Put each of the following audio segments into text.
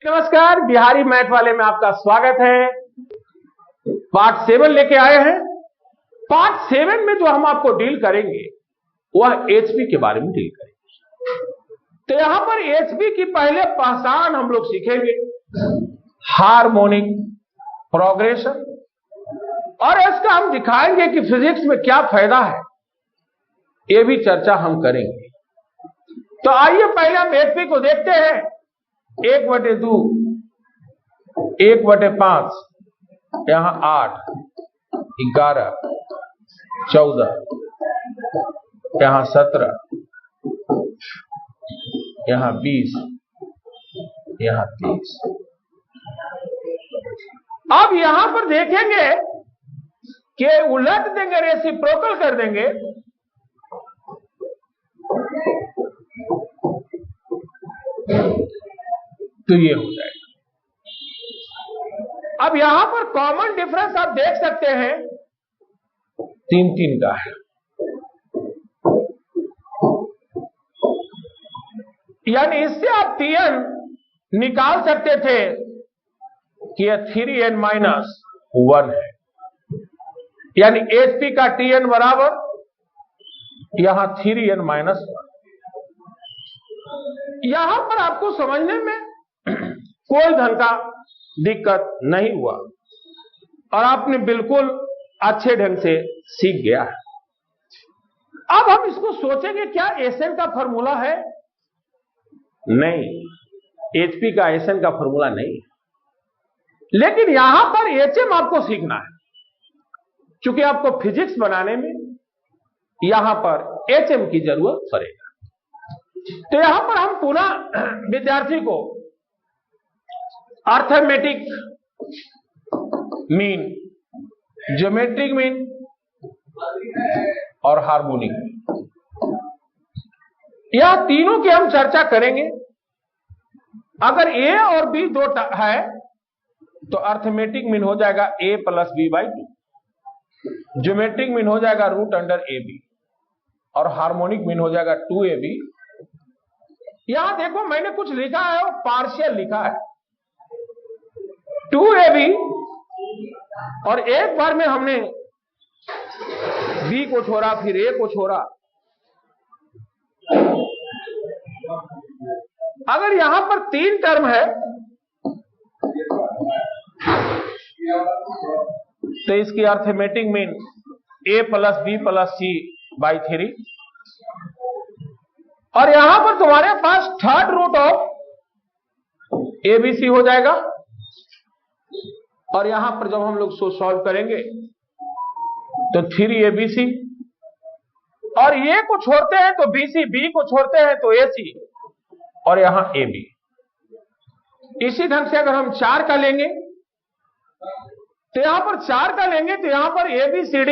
नमस्कार, बिहारी मैथ वाले में आपका स्वागत है। पार्ट 7 लेके आए हैं। पार्ट 7 में जो हम आपको डील करेंगे वह एचपी के बारे में डील करेंगे। तो यहां पर एचपी की पहले पहचान हम लोग सीखेंगे, हार्मोनिक प्रोग्रेशन, और इसका हम दिखाएंगे कि फिजिक्स में क्या फायदा है, यह भी चर्चा हम करेंगे। तो आइए पहले हम एचपी को देखते हैं। 1/2, 1/5, यहां 8, 11, 14, यहां 17, यहां 20, यहां 30। अब यहां पर देखेंगे कि उलट देंगे, रेसिप्रोकल कर देंगे, तो ये हो जाएगा। अब यहां पर कॉमन डिफरेंस आप देख सकते हैं 3 का है। यानी इससे आप Tn निकाल सकते थे कि यह 3n-1 है। यानी HP का Tn बराबर यहां 3n-1। यहां पर आपको समझने में कोई ढंग का दिक्कत नहीं हुआ और आपने बिल्कुल अच्छे ढंग से सीख गया है। अब हम इसको सोचेंगे, क्या Sn का फॉर्मूला है? नहीं, HP का Sn का फॉर्मूला नहीं है। लेकिन यहां पर HM आपको सीखना है, क्योंकि आपको फिजिक्स बनाने में यहां पर HM की जरूरत पड़ेगा। तो यहां पर हम पुनः विद्यार्थी को अर्थमेटिक मीन, ज्योमेट्रिक मीन और हार्मोनिक मीन, यह तीनों की हम चर्चा करेंगे। अगर A और B दो है तो अर्थमेटिक मीन हो जाएगा A + B/2, ज्योमेट्रिक मीन हो जाएगा √AB और हार्मोनिक मीन हो जाएगा 2AB। यहां देखो मैंने कुछ लिखा है, वो पार्शियल लिखा है 2AB, और एक बार में हमने B को छोड़ा, फिर A को छोड़ा। अगर यहां पर 3 टर्म है तो इसकी arithmetic mean A + B + C/3, और यहां पर तुम्हारे पास थर्ड रूट ऑफ ABC हो जाएगा। और यहां पर जब हम लोग सॉल्व करेंगे तो 3ABC, और A को छोड़ते हैं तो BC, B को छोड़ते हैं तो AC, और यहां AB। इसी ढंग से अगर हम 4 का लेंगे तो यहां पर 4 का लेंगे तो यहां पर ABCD,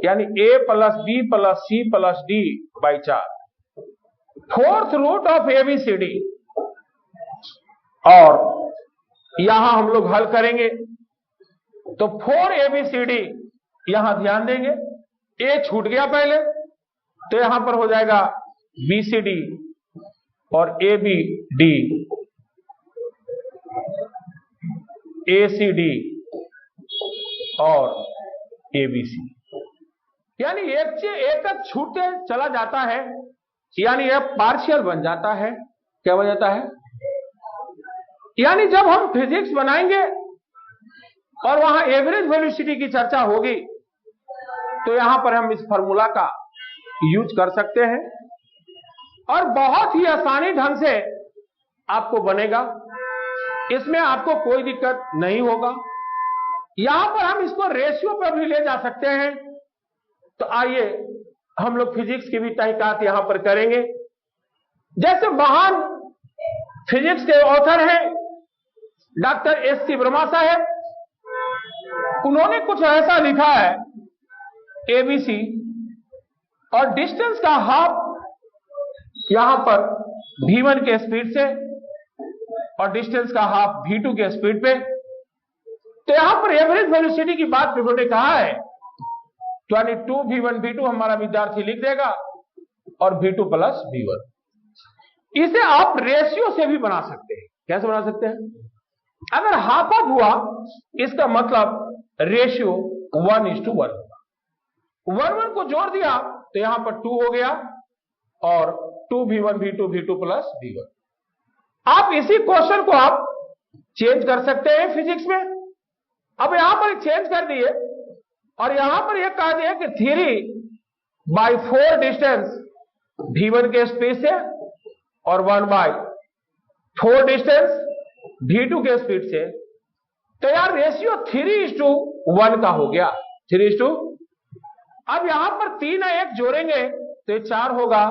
यानी A + B + C + D/4, fourth root of ABCD। और यहां हम लोग हल करेंगे तो 4ABCD, यहां ध्यान देंगे A छूट गया पहले, तो यहां पर हो जाएगा BCD और ABD, ACD और ABC। यानी एक से एक तक छूटते चला जाता है, यानी यह पार्शियल बन जाता है। क्या बन जाता है? यानी जब हम फिजिक्स बनाएंगे और वहां एवरेज वेलोसिटी की चर्चा होगी तो यहां पर हम इस फार्मूला का यूज कर सकते हैं और बहुत ही आसानी ढंग से आपको बनेगा। इसमें आपको कोई दिक्कत नहीं होगा। यहां पर हम इसको रेशियो पर भी ले जा सकते हैं। तो आइए हम लोग फिजिक्स की भी तहकीकात यहां पर करेंगे। जैसे महान फिजिक्स के ऑथर हैं डॉक्टर S.C. वर्मा साहब, उन्होंने कुछ ऐसा लिखा है, ABC और डिस्टेंस का हाफ यहां पर V1 के स्पीड से और डिस्टेंस का हाफ V2 के स्पीड पे। तो यहां पर एवरेज वेलोसिटी की बात उन्होंने कहा है, यानी 2V1 V2 हमारा विद्यार्थी लिख देगा और V2 + V1। इसे आप रेशियो से भी बना सकते हैं। कैसे बना सकते हैं? अगर हाफ ऑफ हुआ इसका मतलब रेशियो 1:1 होगा। 1:1 को जोड़ दिया तो यहां पर 2 हो गया और 2v1 v2 v2 plus v1। आप इसी क्वेश्चन को आप चेंज कर सकते हैं फिजिक्स में। अब यहां पर चेंज कर दिए और यहां पर यह कहा दिया कि 3/4 डिस्टेंस v1 के स्पीड से और 1/4 डिस्टेंस v2 के स्पीड से, तो यार रेशियो 3:1 का हो गया। 3:। अब यहां पर 3 और 1 जोड़ेंगे तो ये 4 होगा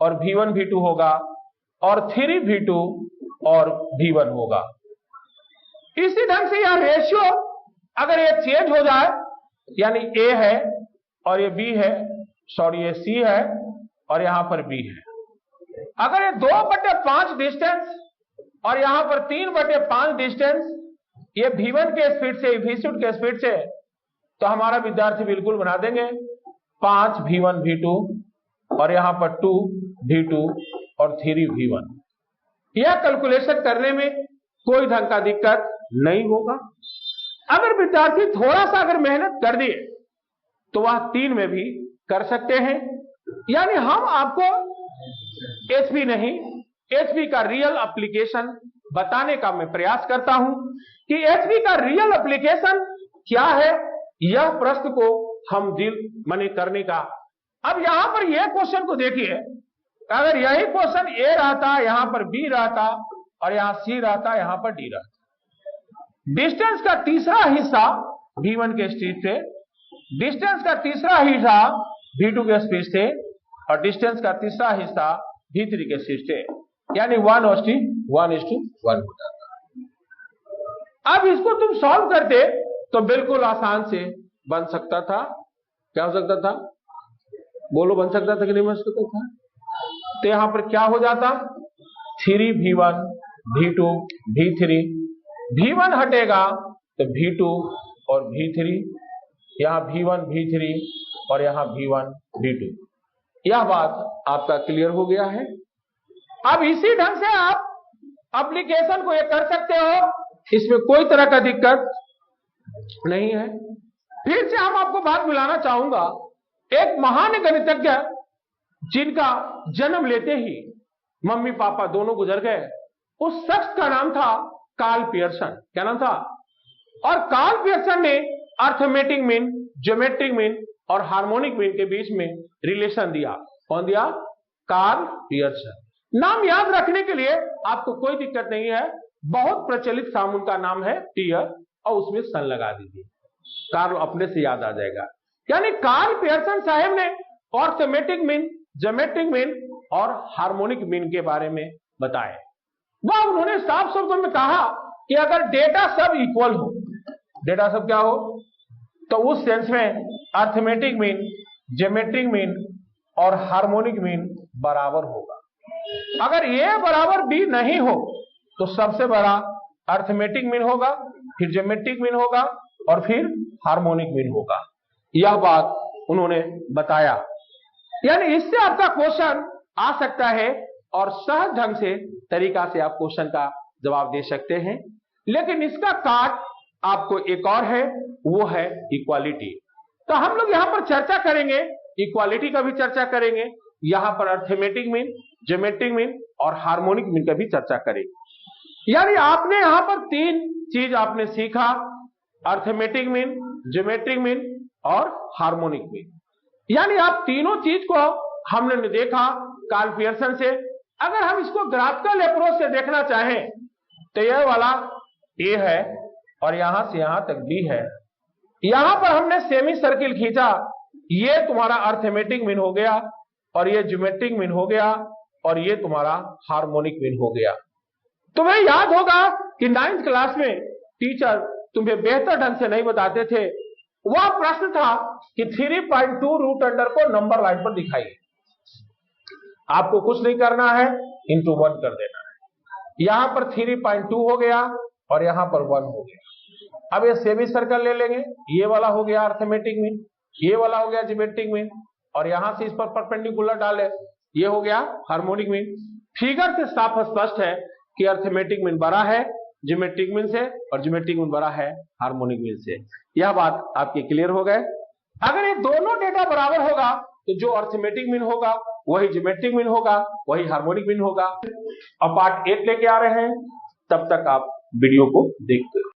और v1 v2 होगा और 3v2 और v1 होगा। इसी ढंग से यह रेशियो अगर ये चेंज हो जाए, यानी a है और ये b है, सॉरी ये c है और यहां पर b है। अगर ये 2/5 डिस्टेंस और यहां पर 3/5 डिस्टेंस, ये v1 के स्पीड से v2 के स्पीड से, तो हमारा विद्यार्थी बिल्कुल बना देंगे 5v1 v2 और यहां पर 2v2 और 3v1। यह कैलकुलेशन करने में कोई ढंग का दिक्कत नहीं होगा। अगर विद्यार्थी थोड़ा सा अगर मेहनत कर दिए तो वह 3 में भी कर सकते हैं। यानी हम आपको एचपी नहीं, एचपी का रियल एप्लीकेशन बताने का मैं प्रयास करता हूं कि एचपी का रियल एप्लीकेशन क्या है, यह प्रश्न को हम दिल मने करने का। अब यहां पर यह क्वेश्चन को देखिए, अगर यही क्वेश्चन ए रहता, यहां पर बी रहता और यहां सी रहता, यहां पर डी रहता। डिस्टेंस का तीसरा हिस्सा v1 के स्पीड से, डिस्टेंस का तीसरा हिस्सा v2 के स्पीड से और डिस्टेंस का तीसरा हिस्सा v3 के स्पीड से, यानी 1:1 हो जाता। अब इसको तुम सॉल्व करते तो बिल्कुल आसान से बन सकता था। क्या हो सकता था? बोलो, बन सकता था कि नहीं बन सकता था? तो यहां पर क्या हो जाता? 3v1 v2 v3, v1 हटेगा तो v2 और v3, यहां v1 v3 और यहां v1 v2। यह बात आपका क्लियर हो गया है। अब इसी ढंग से आप एप्लीकेशन को ये कर सकते हो, इसमें कोई तरह का दिक्कत नहीं है। फिर से हम आपको बात मिलाना चाहूंगा, एक महान गणितज्ञ जिनका जन्म लेते ही मम्मी पापा दोनों गुजर गए, उस शख्स का नाम था कार्ल पियर्सन। क्या नाम था? और कार्ल पियर्सन ने अर्थमेटिक मीन, ज्योमेट्रिक मीन और हार्मोनिक मीन के बीच में रिलेशन दिया। कौन दिया? Karl Pearson. नाम याद रखने के लिए आपको कोई दिक्कत नहीं है, बहुत प्रचलित साबुन का नाम है पियर और उसमें सन लगा दीजिए, कार्ल अपने से याद आ जाएगा। यानी कार्ल पियर्सन साहब ने अर्थमेटिक मीन, ज्योमेट्रिक मीन और हार्मोनिक मीन के बारे में बताए। वह उन्होंने साफ शब्दों में कहा कि अगर डेटा सब इक्वल हो, डेटा सब क्या हो, तो उस सेंस में अर्थमेटिक मीन, ज्योमेट्रिक मीन और हार्मोनिक मीन बराबर होगा। अगर ए बराबर बी नहीं हो तो सबसे बड़ा अर्थमेटिक मीन होगा, फिर ज्योमेट्रिक मीन होगा और फिर हार्मोनिक मीन होगा। यह बात उन्होंने बताया। यानी इससे आपका क्वेश्चन आ सकता है और सहज ढंग से तरीका से आप क्वेश्चन का जवाब दे सकते हैं। लेकिन इसका काट आपको एक और है, वो है इक्वालिटी। तो हम लोग यहां पर चर्चा करेंगे, इक्वालिटी का भी चर्चा करेंगे, यहां पर अर्थमेटिक मीन, ज्योमेट्रिक मीन और हार्मोनिक मीन का भी चर्चा करेंगे। यानी आपने यहां पर 3 चीज आपने सीखा, अर्थमेटिक मीन, ज्योमेट्रिक मीन और हार्मोनिक मीन। यानी आप तीनों चीज को हमने देखा कार्ल पियर्सन से। अगर हम इसको ग्राफिकल अप्रोच से देखना चाहें तो यह वाला ए है और यहां से यहां तक बी है। यहां पर हमने सेमी सर्किल खींचा, ये तुम्हारा अर्थमेटिक मीन हो गया और ये ज्योमेट्रिक मीन हो गया और ये तुम्हारा हार्मोनिक मीन हो गया। तुम्हें याद होगा कि 9th क्लास में टीचर तुम्हें बेहतर ढंग से नहीं बताते थे। वह प्रश्न था कि 3.2 रूट अंडर को नंबर लाइन पर दिखाइए। आपको कुछ नहीं करना है, इंटू 1 कर देना है। यहां पर 3.2 हो गया और यहां पर 1 हो गया। अब ये सेमी सर्कल ले लेंगे, ये वाला हो गया अर्थमेटिक मीन, ये वाला हो गया ज्योमेट्रिक मीन और यहां से इस पर परपेंडिकुलर डाले, ये हो गया हार्मोनिक मीन। फिगर से साफ स्पष्ट है कि अर्थमेटिक मीन बड़ा है ज्योमेट्रिक मीन से और ज्योमेट्रिक मीन बड़ा है हार्मोनिक मीन से। यह बात आपके क्लियर हो गए। अगर ये दोनों डेटा बराबर होगा तो जो अर्थमेटिक मीन होगा वही ज्योमेट्रिक मीन होगा, वही हार्मोनिक मीन होगा। अब पार्ट 8 लेके आ रहे हैं, तब तक आप वीडियो को देखते